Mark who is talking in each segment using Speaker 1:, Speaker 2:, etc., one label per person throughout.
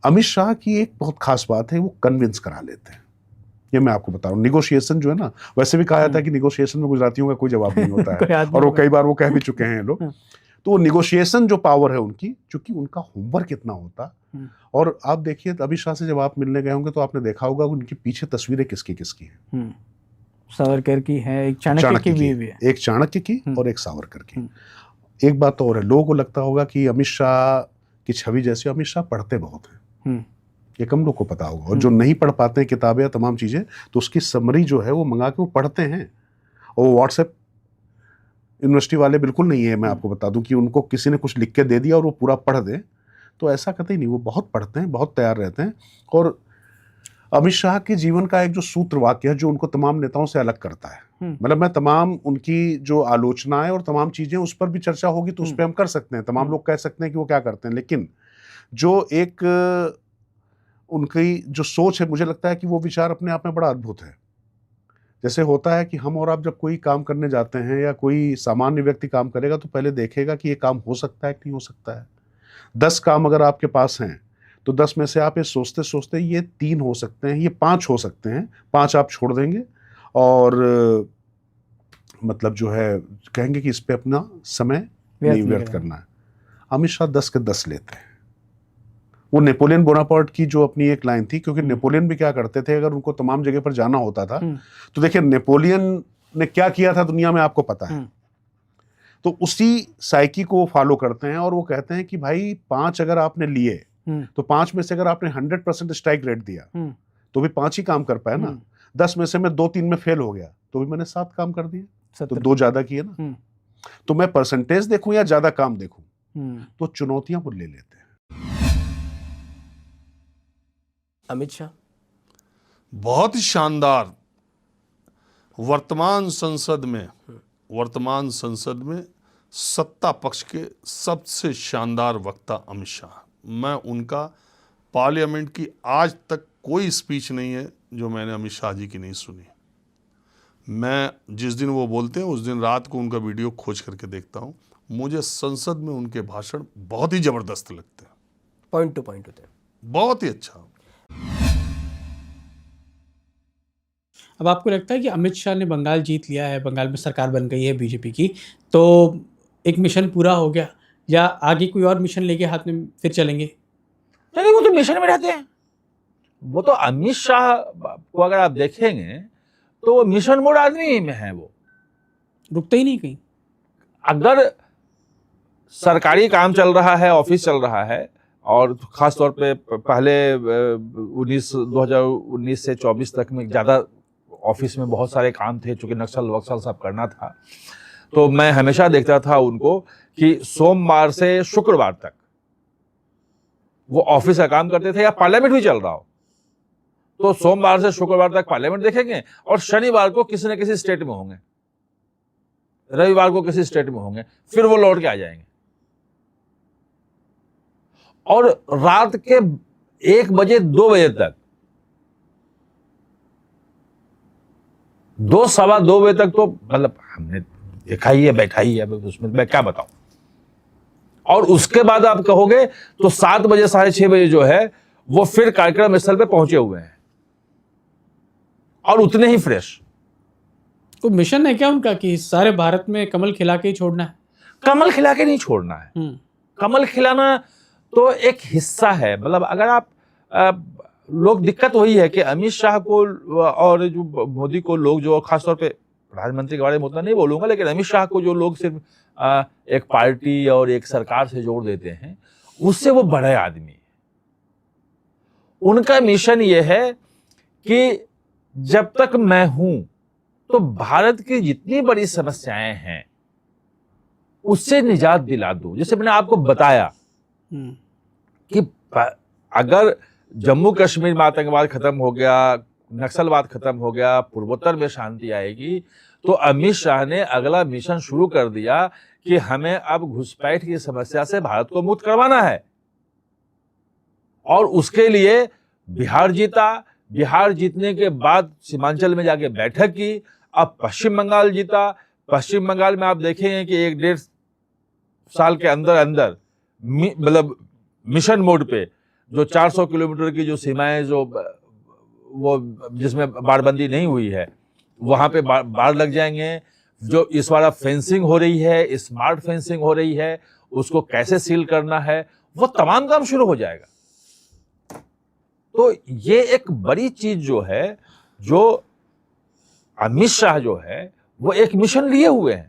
Speaker 1: अमित शाह की एक बहुत खास बात है, वो कन्विंस करा लेते हैं। ये मैं आपको बता रहा हूँ, निगोशिएशन जो है ना, वैसे भी कहा जाता है कि निगोशिएशन में गुजरातियों का कोई जवाब नहीं होता है और वो कई बार वो कह भी चुके हैं लोग। तो वो निगोशिएशन जो पावर है उनकी, चूंकि उनका होमवर्क इतना होता, और आप देखिए अमित शाह से जब आप मिलने गए होंगे तो आपने देखा होगा उनके पीछे तस्वीरें किसकी किसकी हैं।
Speaker 2: सावरकर की है, एक चाणक्य की भी है,
Speaker 1: एक चाणक्य की और एक सावरकर की। एक बात तो और है, लोगों को लगता होगा कि अमित शाह की छवि जैसी, अमित शाह पढ़ते बहुत हैं, ये कम लोग को पता होगा, और जो नहीं पढ़ पाते हैं किताबें या तमाम चीजें, तो उसकी समरी जो है वो मंगा के वो पढ़ते हैं। और वो व्हाट्सएप यूनिवर्सिटी वाले बिल्कुल नहीं है, मैं आपको बता दूं कि उनको किसी ने कुछ लिख के दे दिया और वो पूरा पढ़ दे, तो ऐसा कतई नहीं। वो बहुत पढ़ते हैं, बहुत तैयार रहते हैं। और अमित शाह के जीवन का एक जो सूत्र वाक्य है जो उनको तमाम नेताओं से अलग करता है, मतलब मैं तमाम उनकी जो आलोचनाएं और तमाम चीजें उस पर भी चर्चा होगी तो उस पर हम कर सकते हैं, तमाम लोग कह सकते हैं कि वो क्या करते हैं, लेकिन जो एक उनकी जो सोच है, मुझे लगता है कि वो विचार अपने आप में बड़ा अद्भुत है। जैसे होता है कि हम और आप जब कोई काम करने जाते हैं या कोई सामान्य व्यक्ति काम करेगा तो पहले देखेगा कि ये काम हो सकता है कि नहीं हो सकता है। 10 काम अगर आपके पास हैं तो 10 में से आप ये सोचते सोचते ये 3 हो सकते हैं, ये 5 हो सकते हैं, 5 आप छोड़ देंगे और मतलब जो है कहेंगे कि इस पे अपना समय नहीं व्यर्थ करना है। अमित शाह 10 के 10 लेते हैं। वो नेपोलियन बोनापार्ट की जो अपनी एक लाइन थी, क्योंकि नेपोलियन भी क्या करते थे, अगर उनको तमाम जगह पर जाना होता था तो देखिए नेपोलियन ने क्या किया था दुनिया में आपको पता है, तो उसी साइकी को वो फॉलो करते हैं और वो कहते हैं कि भाई 5 अगर आपने लिए तो 5 में से अगर आपने 100% स्ट्राइक रेट दिया तो भी 5 ही काम कर पाए ना। 10 में से मैं 2-3 में फेल हो गया तो भी मैंने 7 काम कर दिए, तो 2 ज्यादा किए ना। तो मैं परसेंटेज देखूं या ज्यादा काम देखूं, तो चुनौतियां वो ले लेते हैं।
Speaker 3: अमित शाह
Speaker 4: बहुत ही शानदार। वर्तमान संसद में सत्ता पक्ष के सबसे शानदार वक्ता अमित शाह। मैं उनका पार्लियामेंट की आज तक कोई स्पीच नहीं है जो मैंने अमित शाह जी की नहीं सुनी। मैं जिस दिन वो बोलते हैं उस दिन रात को उनका वीडियो खोज करके देखता हूँ। मुझे संसद में उनके भाषण बहुत ही जबरदस्त लगते हैं,
Speaker 3: पॉइंट टू पॉइंट होते हैं,
Speaker 4: बहुत ही अच्छा।
Speaker 2: अब आपको लगता है कि अमित शाह ने बंगाल जीत लिया है, बंगाल में सरकार बन गई है बीजेपी की, तो एक मिशन पूरा हो गया, या आगे कोई और मिशन लेके हाथ में फिर चलेंगे?
Speaker 5: नहीं, वो तो मिशन में रहते हैं। वो तो अमित शाह को अगर आप देखेंगे तो वो मिशन मोड आदमी में है, वो
Speaker 2: रुकते ही नहीं कहीं।
Speaker 5: अगर सरकारी काम चल रहा है, ऑफिस चल रहा है, और खास तौर पे पहले 2019 से 24 तक में ज़्यादा ऑफिस में बहुत सारे काम थे, चूंकि नक्सल वक्सल सब करना था, तो मैं हमेशा देखता था उनको कि सोमवार से शुक्रवार तक वो ऑफिस का काम करते थे, या पार्लियामेंट भी चल रहा हो तो सोमवार से शुक्रवार तक पार्लियामेंट देखेंगे, और शनिवार को किसी न किसी स्टेट में होंगे, रविवार को किसी स्टेट में होंगे, फिर वो लौट के आ जाएंगे। और रात के 1 बजे 2 बजे तक, 2 सवा 2 बजे तक तो मतलब हमने देखा ही है, बैठा ही है, उसमें मैं क्या बताऊं। और उसके बाद आप कहोगे तो 7 बजे 6:30 बजे जो है वो फिर कार्यक्रम स्थल पे पहुंचे हुए हैं, और उतने ही फ्रेश।
Speaker 2: कोई मिशन है क्या उनका कि सारे भारत में कमल खिला के ही छोड़ना है?
Speaker 5: कमल खिला के नहीं छोड़ना है। कमल खिलाना तो एक हिस्सा है। मतलब अगर आप लोग, दिक्कत वही है कि अमित शाह को और जो मोदी को लोग, जो खासतौर पे प्रधानमंत्री के बारे में उतना नहीं बोलूंगा, लेकिन अमित शाह को जो लोग सिर्फ एक पार्टी और एक सरकार से जोड़ देते हैं, उससे वो बड़े आदमी। उनका मिशन ये है कि जब तक मैं हूं तो भारत की जितनी बड़ी समस्याएं हैं उससे निजात दिला दूं। जैसे मैंने आपको बताया कि अगर जम्मू कश्मीर में आतंकवाद खत्म हो गया, नक्सलवाद खत्म हो गया, पूर्वोत्तर में शांति आएगी, तो अमित शाह ने अगला मिशन शुरू कर दिया कि हमें अब घुसपैठ की समस्या से भारत को मुक्त करवाना है। और उसके लिए बिहार जीता, बिहार जीतने के बाद सीमांचल में जाके बैठक की, अब पश्चिम बंगाल जीता। पश्चिम बंगाल में आप देखेंगे कि 1-1.5 साल के अंदर अंदर मतलब मिशन मोड पे जो 400 किलोमीटर की जो सीमाएं जो वो जिसमें बाड़बंदी नहीं हुई है वहां पे बाड़ लग जाएंगे। जो इस बार फेंसिंग हो रही है, स्मार्ट फेंसिंग हो रही है, उसको कैसे सील करना है, वो तमाम काम शुरू हो जाएगा। तो ये एक बड़ी चीज जो है, जो अमित शाह जो है वो एक मिशन लिए हुए हैं।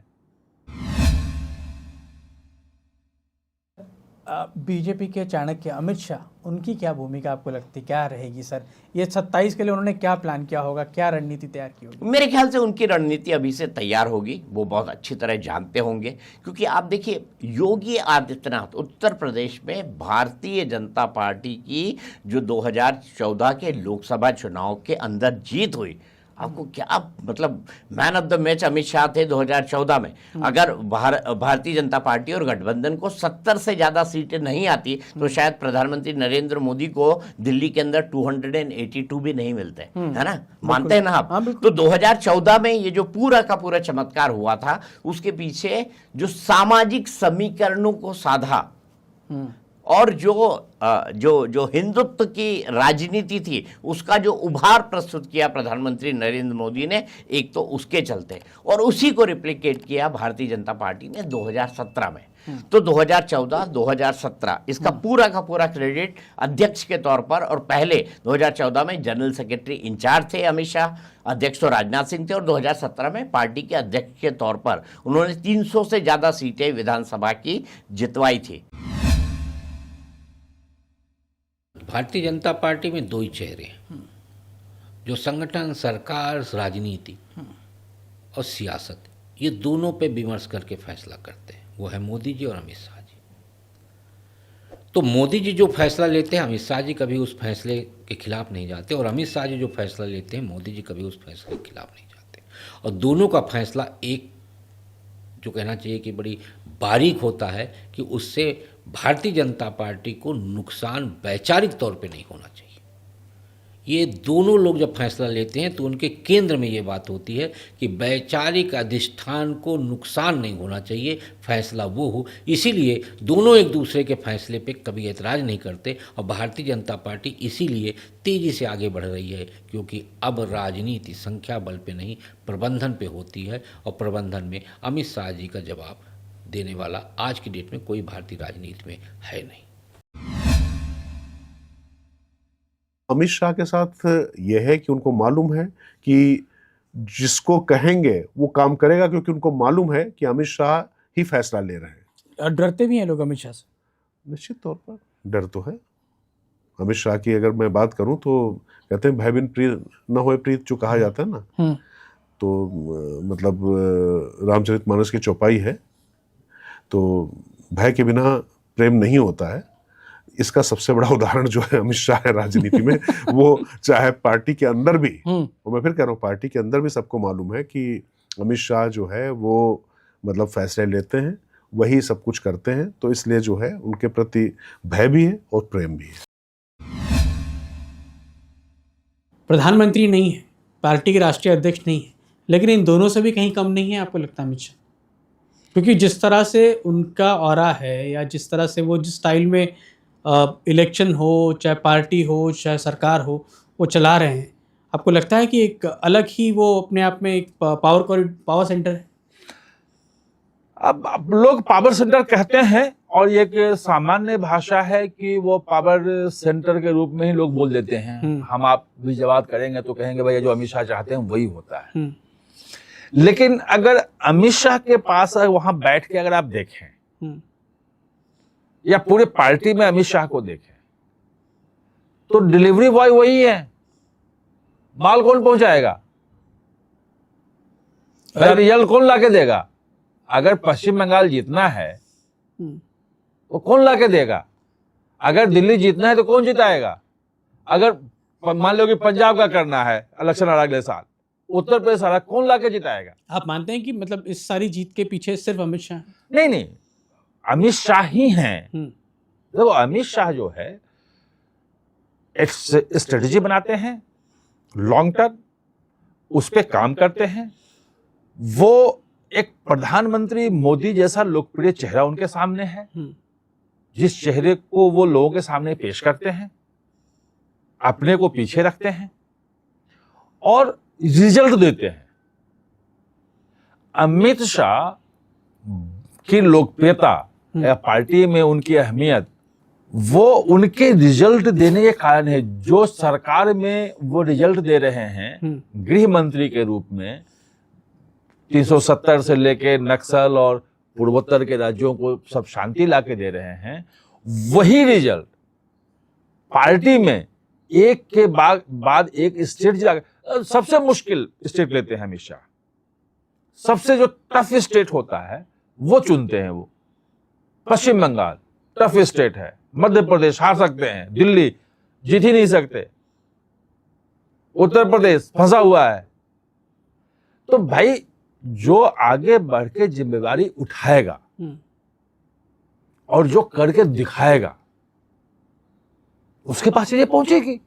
Speaker 2: बीजेपी के चाणक्य अमित शाह, उनकी क्या भूमिका आपको लगती, क्या रहेगी सर? ये 27 के लिए उन्होंने क्या प्लान किया होगा, क्या रणनीति तैयार की होगी?
Speaker 6: मेरे ख्याल से उनकी रणनीति अभी से तैयार होगी, वो बहुत अच्छी तरह जानते होंगे। क्योंकि आप देखिए, योगी आदित्यनाथ उत्तर प्रदेश में भारतीय जनता पार्टी की जो 2014 के लोकसभा चुनाव के अंदर जीत हुई, आपको क्या मतलब man of the match Amit Shah थे 2014 में। अगर भारतीय जनता पार्टी और गठबंधन को 70 से ज्यादा सीटें नहीं आती तो शायद प्रधानमंत्री नरेंद्र मोदी को दिल्ली के अंदर 282 भी नहीं मिलते, है ना? मानते हैं ना आप? तो 2014 में ये जो पूरा का पूरा चमत्कार हुआ था, उसके पीछे जो सामाजिक समीकरणों को साधा और जो हिंदुत्व की राजनीति थी, उसका जो उभार प्रस्तुत किया प्रधानमंत्री नरेंद्र मोदी ने, एक तो उसके चलते, और उसी को रिप्लिकेट किया भारतीय जनता पार्टी ने 2017 में। तो 2014, 2017 इसका पूरा का पूरा क्रेडिट अध्यक्ष के तौर पर, और पहले 2014 में जनरल सेक्रेटरी इंचार्ज थे अमित शाह, अध्यक्ष तो राजनाथ सिंह थे, और 2017 में पार्टी के अध्यक्ष के तौर पर उन्होंने 300 से ज्यादा सीटें विधानसभा की जितवाई थी।
Speaker 7: भारतीय जनता पार्टी में दो ही चेहरे हैं, जो संगठन, सरकार, राजनीति और सियासत, ये दोनों पे विमर्श करके फैसला करते हैं। वो है मोदी जी और अमित शाह जी। तो मोदी जी जो फैसला लेते हैं, अमित शाह जी कभी उस फैसले के खिलाफ नहीं जाते, और अमित शाह जी जो फैसला लेते हैं, मोदी जी कभी उस फैसले के खिलाफ नहीं जाते। और दोनों का फैसला एक जो कहना चाहिए कि बड़ी बारीक होता है कि उससे भारतीय जनता पार्टी को नुकसान वैचारिक तौर पे नहीं होना चाहिए। ये दोनों लोग जब फैसला लेते हैं तो उनके केंद्र में ये बात होती है कि वैचारिक अधिष्ठान को नुकसान नहीं होना चाहिए, फैसला वो हो। इसीलिए दोनों एक दूसरे के फैसले पे कभी ऐतराज़ नहीं करते, और भारतीय जनता पार्टी इसीलिए तेज़ी से आगे बढ़ रही है, क्योंकि अब राजनीति संख्या बल पे नहीं, प्रबंधन पे होती है, और प्रबंधन में अमित शाह जी का जवाब देने वाला आज की डेट में कोई भारतीय राजनीति में है नहीं।
Speaker 1: अमित शाह के साथ यह है कि उनको मालूम है कि जिसको कहेंगे वो काम करेगा, क्योंकि उनको मालूम है कि अमित शाह ही फैसला ले रहे हैं।
Speaker 2: और डरते भी हैं लोग अमित शाह से?
Speaker 1: निश्चित तौर पर डर तो है। अमित शाह की अगर मैं बात करूं तो कहते हैं भय बिन प्रीत न होए प्रीत, जो कहा जाता है ना, तो मतलब रामचरितमानस की चौपाई है, तो भय के बिना प्रेम नहीं होता है। इसका सबसे बड़ा उदाहरण जो है अमित शाह है राजनीति में। वो चाहे पार्टी के अंदर भी, और मैं फिर कह रहा हूँ पार्टी के अंदर भी सबको मालूम है कि अमित शाह जो है वो मतलब फैसले लेते हैं, वही सब कुछ करते हैं। तो इसलिए जो है उनके प्रति भय भी है और प्रेम भी है।
Speaker 2: प्रधानमंत्री नहीं है, पार्टी के राष्ट्रीय अध्यक्ष नहीं है, लेकिन इन दोनों से भी कहीं कम नहीं है आपको लगता है अमित शाह? क्योंकि जिस तरह से उनका ऑरा है, या जिस तरह से वो जिस स्टाइल में इलेक्शन हो, चाहे पार्टी हो, चाहे सरकार हो, वो चला रहे हैं, आपको लगता है कि एक अलग ही वो अपने आप में एक पावर सेंटर है?
Speaker 5: अब लोग पावर सेंटर कहते हैं, और एक सामान्य भाषा है कि वो पावर सेंटर के रूप में ही लोग बोल देते हैं। हम आप भी जवाब करेंगे तो कहेंगे भाई जो अमित शाह चाहते हैं वही होता है। लेकिन अगर अमित शाह के पास वहां बैठ के अगर आप देखें, या पूरे पार्टी में अमित शाह को देखें, तो डिलीवरी बॉय वही है, माल कौन पहुंचाएगा, रिजल्ट कौन लाके देगा? अगर पश्चिम बंगाल जीतना है तो कौन लाके देगा? अगर दिल्ली जीतना है तो कौन जिताएगा? अगर मान लो कि पंजाब का करना है इलेक्शन अगले साल, उत्तर प्रदेश सारा कौन लाके जिताएगा? आप
Speaker 2: मानते हैं कि मतलब इस सारी जीत के पीछे सिर्फ अमित शाह?
Speaker 5: नहीं, अमित शाह ही हैं। देखो अमित शाह जो है एक स्ट्रेटेजी बनाते हैं लॉन्ग टर्म, उस पे काम करते हैं। वो एक प्रधानमंत्री मोदी जैसा लोकप्रिय चेहरा उनके सामने है, जिस चेहरे को वो लोगों के सामने पेश करते हैं, अपने को पीछे रखते हैं और रिजल्ट देते हैं। अमित शाह की लोकप्रियता या पार्टी में उनकी अहमियत वो उनके रिजल्ट देने के कारण है। जो सरकार में वो रिजल्ट दे रहे हैं गृह मंत्री के रूप में, 370 से लेके नक्सल और पूर्वोत्तर के राज्यों को सब शांति लाके दे रहे हैं, वही रिजल्ट पार्टी में एक के बाद एक स्टेट, सबसे मुश्किल स्टेट लेते हैं अमित शाह, सबसे जो टफ स्टेट होता है वो चुनते हैं। वो पश्चिम बंगाल टफ स्टेट है, मध्य प्रदेश हार सकते हैं, दिल्ली जीत ही नहीं सकते, उत्तर प्रदेश फंसा हुआ है। तो भाई जो आगे बढ़ के जिम्मेवारी उठाएगा और जो करके दिखाएगा उसके पास ये पहुंचेगी।